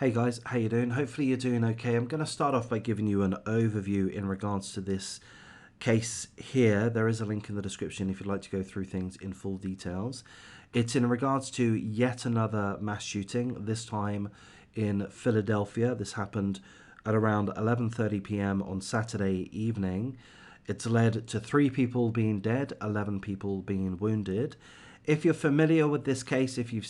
Hey guys, how you doing? Hopefully you're doing okay. I'm going to start off by giving you an overview in regards to this case here. There is a link in the description if you'd like to go through things in full details. It's in regards to yet another mass shooting, this time in Philadelphia. This happened at around 11:30 p.m. on Saturday evening. It's led to 3 people being dead, 11 people being wounded. If you're familiar with this case, if you've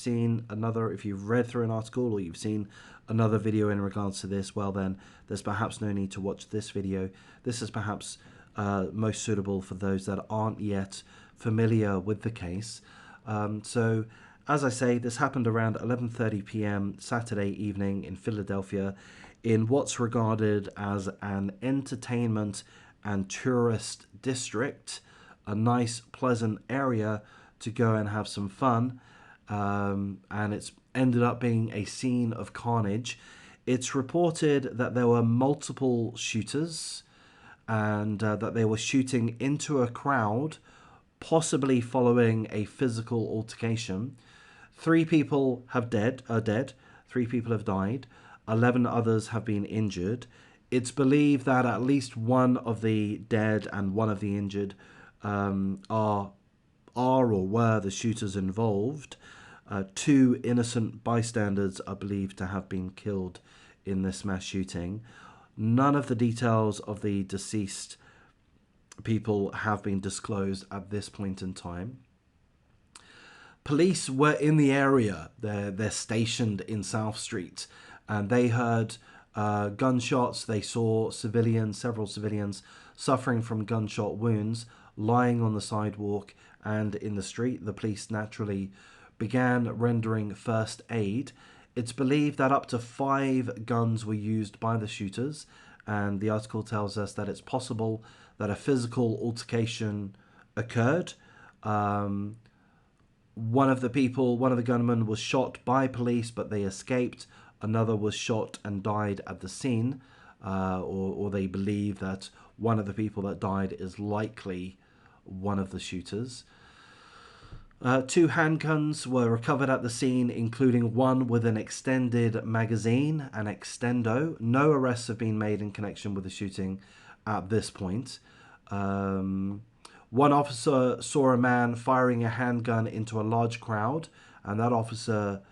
read through an article or you've seen another video in regards to this, well then there's perhaps no need to watch this video. This is perhaps most suitable for those that aren't yet familiar with the case. So as I say, this happened around 11:30 p.m. Saturday evening in Philadelphia in what's regarded as an entertainment and tourist district, a nice pleasant area to go and have some fun, and it's ended up being a scene of carnage. It's reported that there were multiple shooters and that they were shooting into a crowd, possibly following a physical altercation. 3 people are dead, 3 people have died, 11 others have been injured. It's believed that at least one of the dead and one of the injured are or were the shooters involved. 2 innocent bystanders are believed to have been killed in this mass shooting. None of the details of the deceased people have been disclosed at this point in time. Police were in the area. They're stationed in South Street, and they heard gunshots. They saw several civilians suffering from gunshot wounds, lying on the sidewalk and in the street. The police naturally began rendering first aid. It's believed that up to 5 guns were used by the shooters, and the article tells us that it's possible that a physical altercation occurred. One of the gunmen was shot by police, but they escaped. Another was shot and died at the scene, or they believe that one of the people that died is likely one of the shooters. 2 handguns were recovered at the scene, including one with an extended magazine, an extendo. No arrests have been made in connection with the shooting at this point. One officer saw a man firing a handgun into a large crowd, and that officer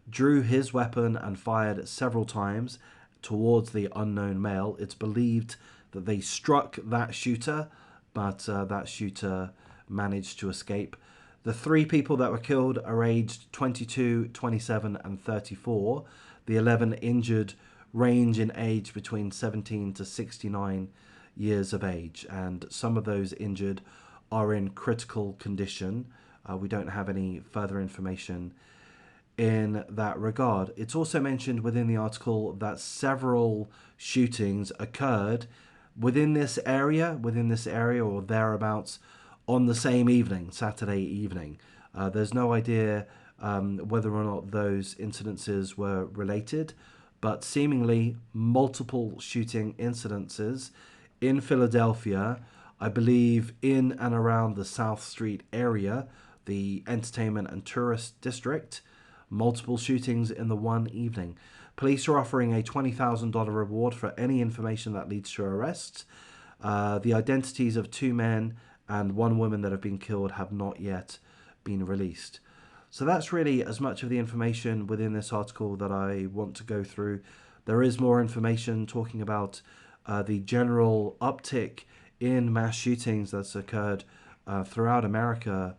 drew his weapon and fired several times towards the unknown male. It's believed that they struck that shooter, but that shooter managed to escape. The 3 people that were killed are aged 22, 27, and 34. The 11 injured range in age between 17 to 69 years of age, and some of those injured are in critical condition. We don't have any further information in that regard. It's also mentioned within the article that several shootings occurred within this area or thereabouts on the same evening, Saturday evening. There's no idea whether or not those incidences were related, but seemingly multiple shooting incidences in Philadelphia, I believe in and around the South Street area, the entertainment and tourist district. Multiple shootings in the one evening. Police are offering a $20,000 reward for any information that leads to arrests. The identities of 2 men and 1 woman that have been killed have not yet been released. So that's really as much of the information within this article that I want to go through. There is more information talking about the general uptick in mass shootings that's occurred throughout America.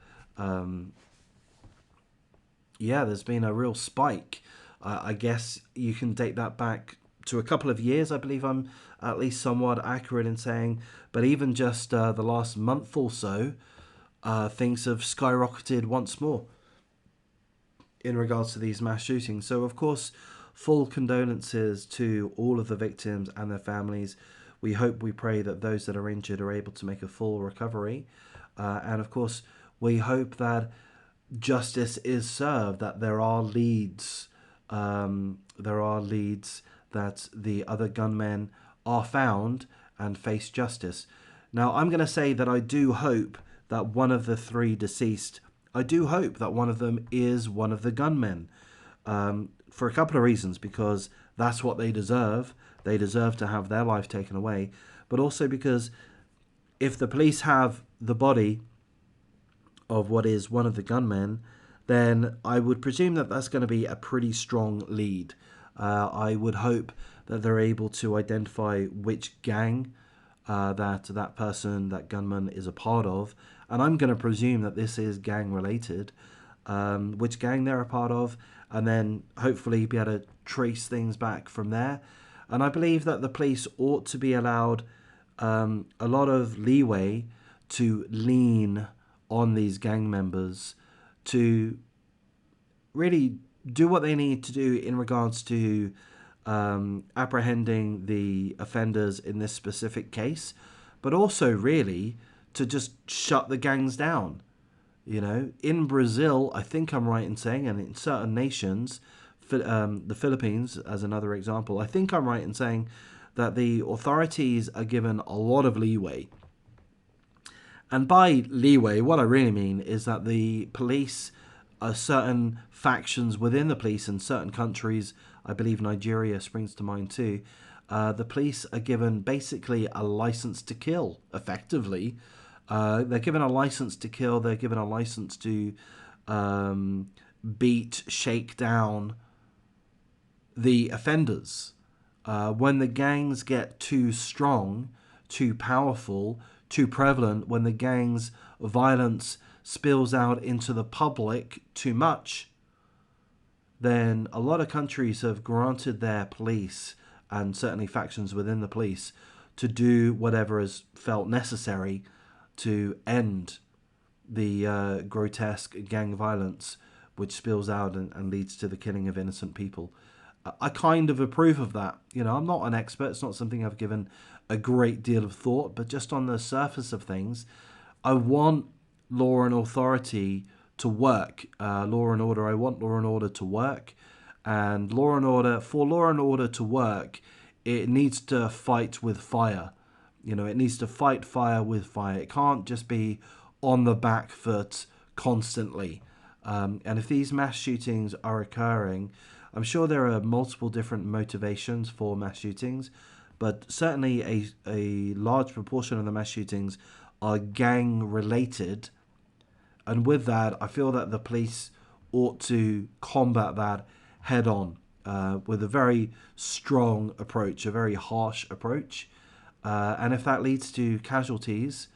There's been a real spike. I guess you can date that back to a couple of years. I believe I'm at least somewhat accurate in saying, but even just the last month or so, things have skyrocketed once more in regards to these mass shootings. So of course, full condolences to all of the victims and their families. We hope, we pray that those that are injured are able to make a full recovery, and of course we hope that justice is served, that there are leads that the other gunmen are found and face justice. Now, I'm going to say that I do hope that one of the 3 deceased, I do hope that one of them is one of the gunmen. for a couple of reasons, because that's what they deserve. They deserve to have their life taken away, but also because if the police have the body of what is one of the gunmen, then I would presume that that's going to be a pretty strong lead. I would hope that they're able to identify which gang that person, that gunman, is a part of. And I'm going to presume that this is gang related, which gang they're a part of, and then hopefully be able to trace things back from there. And I believe that the police ought to be allowed a lot of leeway to lean on these gang members to really do what they need to do in regards to apprehending the offenders in this specific case, but also really to just shut the gangs down. You know, in Brazil, I think I'm right in saying, and in certain nations, the Philippines as another example, I think I'm right in saying that the authorities are given a lot of leeway. And by leeway, what I really mean is that the police, certain factions within the police in certain countries, I believe Nigeria springs to mind too, the police are given basically a license to kill, effectively. They're given a license to kill, they're given a license to beat, shake down the offenders. When the gangs get too strong, too powerful, too prevalent, when the gangs' violence spills out into the public too much, then a lot of countries have granted their police, and certainly factions within the police, to do whatever is felt necessary to end the grotesque gang violence which spills out and leads to the killing of innocent people. I kind of approve of that. You know, I'm not an expert. It's not something I've given a great deal of thought, but just on the surface of things, I want law and authority to work. Law and order. I want law and order to work. And law and order, for law and order to work, it needs to fight with fire. You know, it needs to fight fire with fire. It can't just be on the back foot constantly. And if these mass shootings are occurring, I'm sure there are multiple different motivations for mass shootings, but certainly a large proportion of the mass shootings are gang related. And with that, I feel that the police ought to combat that head on with a very strong approach, a very harsh approach. And if that leads to casualties,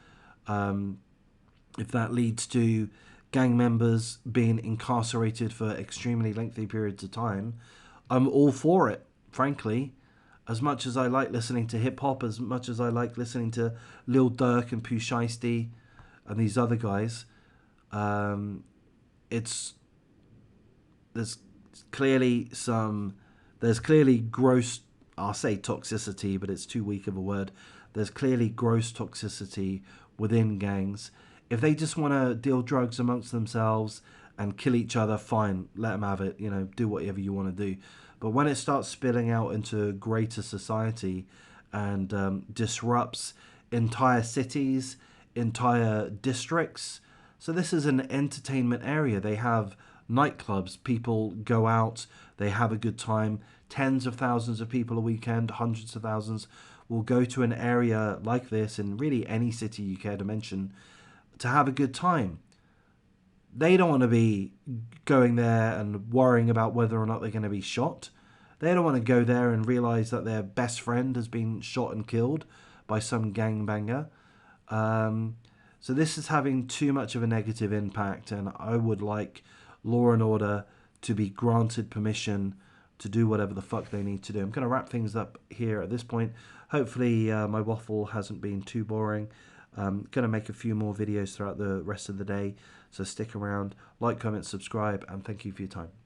if that leads to gang members being incarcerated for extremely lengthy periods of time, I'm all for it, frankly. As much as I like listening to hip-hop, as much as I like listening to Lil Durk and Pooh Shiesty and these other guys, there's clearly gross, I'll say toxicity, but it's too weak of a word. There's clearly gross toxicity within gangs. If they just want to deal drugs amongst themselves and kill each other, fine, let them have it, you know, do whatever you want to do. But when it starts spilling out into greater society and disrupts entire cities, entire districts, so this is an entertainment area. They have nightclubs, people go out, they have a good time. Tens of thousands of people a weekend, hundreds of thousands will go to an area like this in really any city you care to mention to have a good time. They don't want to be going there and worrying about whether or not they're going to be shot. They don't want to go there and realize that their best friend has been shot and killed by some gangbanger. So this is having too much of a negative impact, and I would like law and order to be granted permission to do whatever the fuck they need to do. I'm going to wrap things up here at this point. Hopefully my waffle hasn't been too boring. I'm going to make a few more videos throughout the rest of the day, so stick around, like, comment, subscribe, and thank you for your time.